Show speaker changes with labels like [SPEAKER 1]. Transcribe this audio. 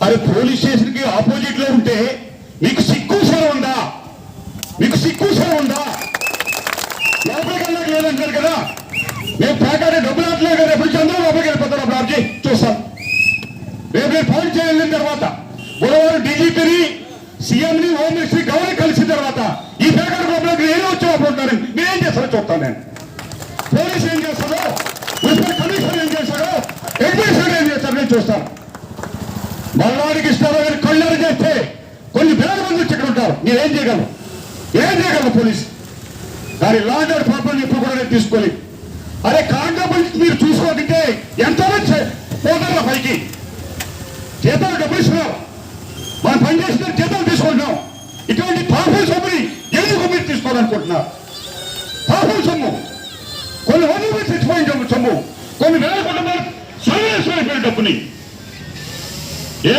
[SPEAKER 1] అరే police station కి opposite లో ఉంటే మీకు సిగ్గు సరం ఉందా? మీకు సిగ్గు సరం ఉందా? లోపలికి వెళ్ళక లేదంటారు కదా. నేను ప్యాకాడే డబ్బులు ఆటలేదు కదా. ఎప్పుడు చంద్రబాబు లోపలికి వెళ్ళిపోతారు. అప్పుడు అర్జీ చూస్తాం. రేపు నేను ఫోన్ చేయలేని తర్వాత బుధవారం డీజీపీని, సీఎంని, హోమ్ మినిస్ట్రీ గవర్నర్ కలిసిన తర్వాత ఈ ప్యాకాడ లోపలికి నేను వచ్చి మీరేం చేస్తారో చూస్తాను. నేను పోలీసు ఏం చేస్తారో, మున్సిపల్ కమిషనర్ ఏం చేస్తారో, అడ్మినిస్ట్రేటర్ ఏం చేస్తారో నేను చూస్తాను. మల్లాడికి ఇస్తారో కానీ కళ్ళారు చేస్తే కొన్ని వేల మంది వచ్చి ఇక్కడ ఉంటారు. నేనేం చేయగలను? ఏం చేయగలను పోలీసు? కానీ లా అండ్ ఆర్డర్ ప్రాబ్లం ఎప్పుడు కూడా నేను తీసుకోలేదు. అరే కాంట్రాబుల్స్ మీరు చూసుకోకుంటే ఎంతమంది పోతారా పైకి? జీతాలు డబ్బులు ఇస్తున్నారు, మనం పనిచేసిన జీతాలు తీసుకుంటున్నాం. ఇటువంటి పాపం సొమ్ముని ఎందుకు మీరు తీసుకోవాలనుకుంటున్నారు? పాపం సొమ్ము, కొన్ని వందల మంది చచ్చిపోయిన సొమ్ము, కొన్ని వేల కుటుంబాలు సర్వేశ్వరైపోయిన డబ్బుని